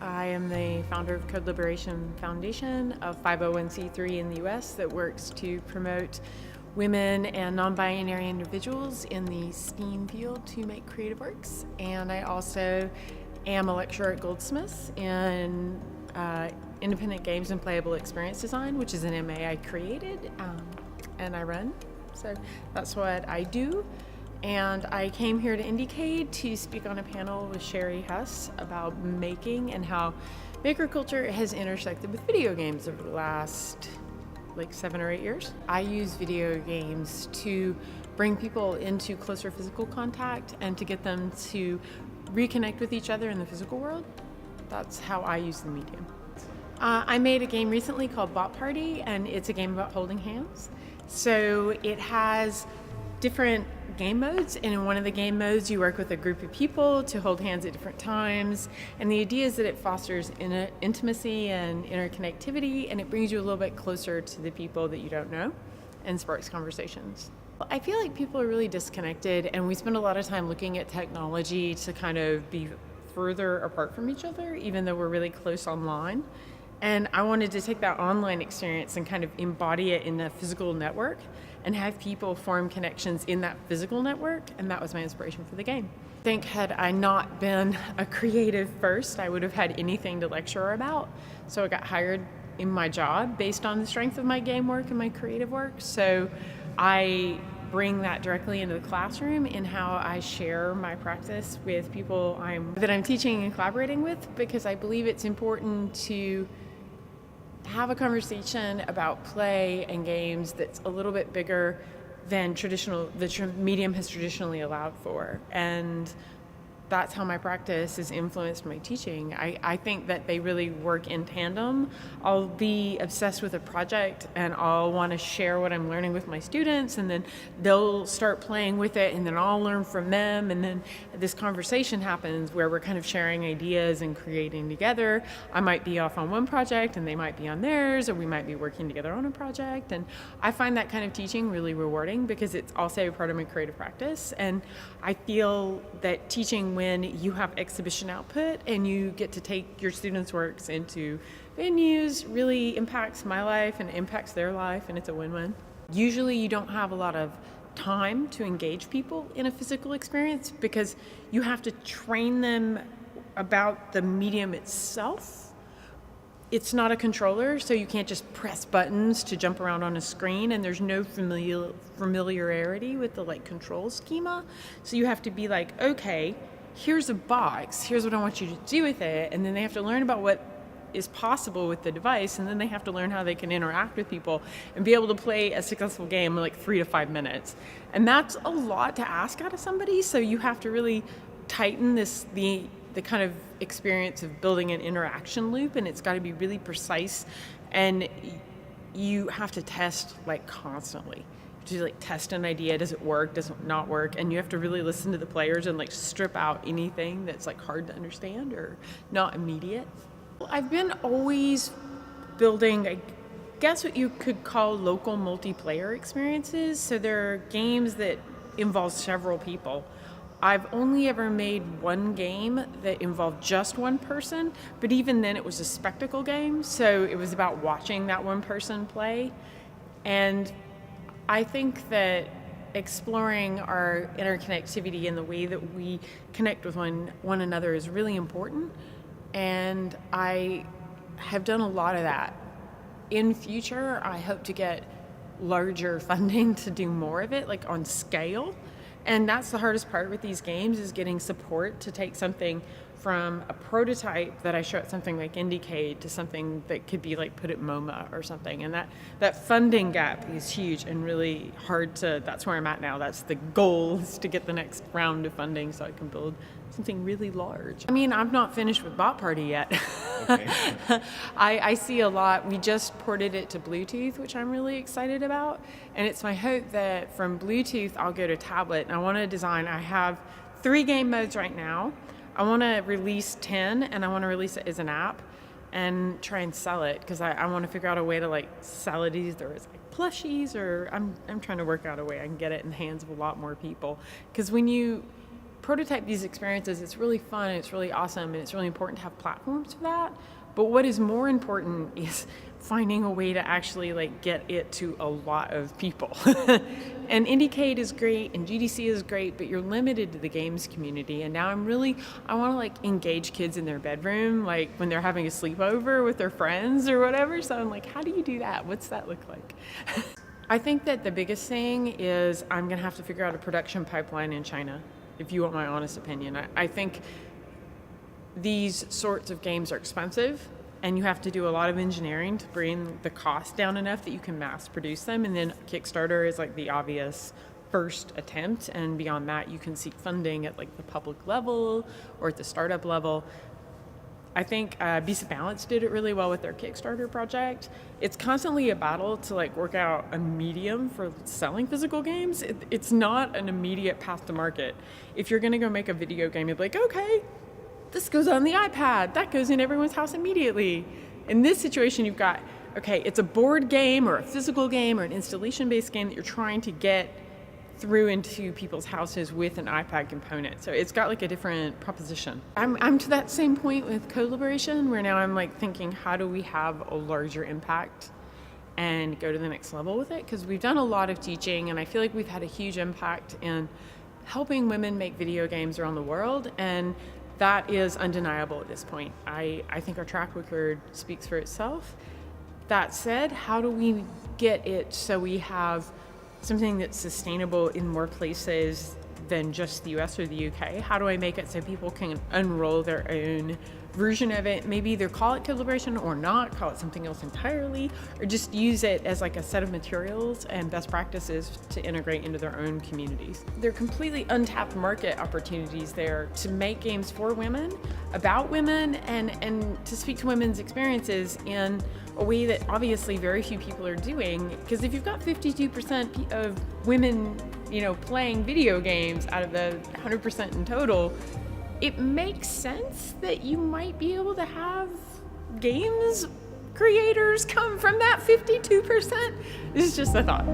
I am the founder of Code Liberation Foundation, a 501c3 in the U.S. that works to promote women and non-binary individuals in the STEAM field to make creative works. And I also am a lecturer at Goldsmiths in independent games and playable experience design, which is an MA I created and I run. So that's what I do. And I came here to IndieCade to speak on a panel with Sherry Hess about making and how maker culture has intersected with video games over the last 7 or 8 years. I use video games to bring people into closer physical contact and to get them to reconnect with each other in the physical world. That's how I use the medium. I made a game recently called Bot Party, and it's a game about holding hands. So it has different game modes, and in one of the game modes you work with a group of people to hold hands at different times, and the idea is that it fosters intimacy and interconnectivity, and it brings you a little bit closer to the people that you don't know and sparks conversations. I feel like people are really disconnected, and we spend a lot of time looking at technology to kind of be further apart from each other, even though we're really close online. And I wanted to take that online experience and kind of embody it in a physical network and have people form connections in that physical network, and that was my inspiration for the game. I think had I not been a creative first, I would have had anything to lecture about. So I got hired in my job based on the strength of my game work and my creative work. So I bring that directly into the classroom in how I share my practice with people that I'm teaching and collaborating with, because I believe it's important to have a conversation about play and games that's a little bit bigger than the medium has traditionally allowed for. And that's how my practice has influenced my teaching. I think that they really work in tandem. I'll be obsessed with a project and I'll want to share what I'm learning with my students, and then they'll start playing with it, and then I'll learn from them, and then this conversation happens where we're kind of sharing ideas and creating together. I might be off on one project and they might be on theirs, or we might be working together on a project. And I find that kind of teaching really rewarding because it's also part of my creative practice. And I feel that teaching when you have exhibition output and you get to take your students' works into venues really impacts my life and impacts their life, and it's a win-win. Usually you don't have a lot of time to engage people in a physical experience because you have to train them about the medium itself. It's not a controller, so you can't just press buttons to jump around on a screen, and there's no familiarity with the control schema. So you have to be like, okay, here's a box, here's what I want you to do with it, and then they have to learn about what is possible with the device, and then they have to learn how they can interact with people and be able to play a successful game in 3 to 5 minutes. And that's a lot to ask out of somebody, so you have to really tighten the kind of experience of building an interaction loop, and it's got to be really precise, and you have to test constantly. To test an idea, does it work, does it not work, and you have to really listen to the players and strip out anything that's hard to understand or not immediate. I've been always building, I guess what you could call local multiplayer experiences. So there are games that involve several people. I've only ever made one game that involved just one person, but even then it was a spectacle game, so it was about watching that one person play. And I think that exploring our interconnectivity and the way that we connect with one another is really important, and I have done a lot of that. In future, I hope to get larger funding to do more of it, on scale. And that's the hardest part with these games, is getting support to take something from a prototype that I show at something like IndieCade to something that could be put at MoMA or something. And that funding gap is huge and really hard that's where I'm at now. That's the goal, is to get the next round of funding so I can build something really large. I mean, I'm not finished with Bot Party yet. Okay. I see a lot. We just ported it to Bluetooth, which I'm really excited about. And it's my hope that from Bluetooth, I'll go to tablet. And I have 3 game modes right now. I want to release 10, and I want to release it as an app. and try and sell it, because I want to figure out a way to like sell it either as like plushies, or I'm trying to work out a way I can get it in the hands of a lot more people. Because when you prototype these experiences, it's really fun and it's really awesome, and it's really important to have platforms for that. But what is more important is finding a way to actually like get it to a lot of people. And IndieCade is great and GDC is great, but you're limited to the games community. And now I want to like engage kids in their bedroom, like when they're having a sleepover with their friends or whatever. So I'm like, how do you do that? What's that look like? I think that the biggest thing is I'm gonna have to figure out a production pipeline in China, if you want my honest opinion. I think these sorts of games are expensive, and you have to do a lot of engineering to bring the cost down enough that you can mass produce them. And then Kickstarter is like the obvious first attempt, and beyond that you can seek funding at like the public level or at the startup level. I think Beast of Balance did it really well with their Kickstarter project. It's constantly a battle to like work out a medium for selling physical games. It's not an immediate path to market. If you're gonna go make a video game, you're like, okay, this goes on the iPad, that goes in everyone's house immediately. In this situation, you've got, okay, it's a board game or a physical game or an installation-based game that you're trying to get through into people's houses with an iPad component. So it's got like a different proposition. I'm to that same point with collaboration, where now I'm like thinking, how do we have a larger impact and go to the next level with it? Because we've done a lot of teaching, and I feel like we've had a huge impact in helping women make video games around the world, and that is undeniable at this point. I think our track record speaks for itself. That said, how do we get it so we have something that's sustainable in more places than just the US or the UK? How do I make it so people can unroll their own version of it, maybe either call it collaboration or not, call it something else entirely, or just use it as like a set of materials and best practices to integrate into their own communities. There are completely untapped market opportunities there to make games for women, about women, and to speak to women's experiences in a way that obviously very few people are doing. Because if you've got 52% of women, playing video games out of the 100% in total, it makes sense that you might be able to have games creators come from that 52%. This is just a thought.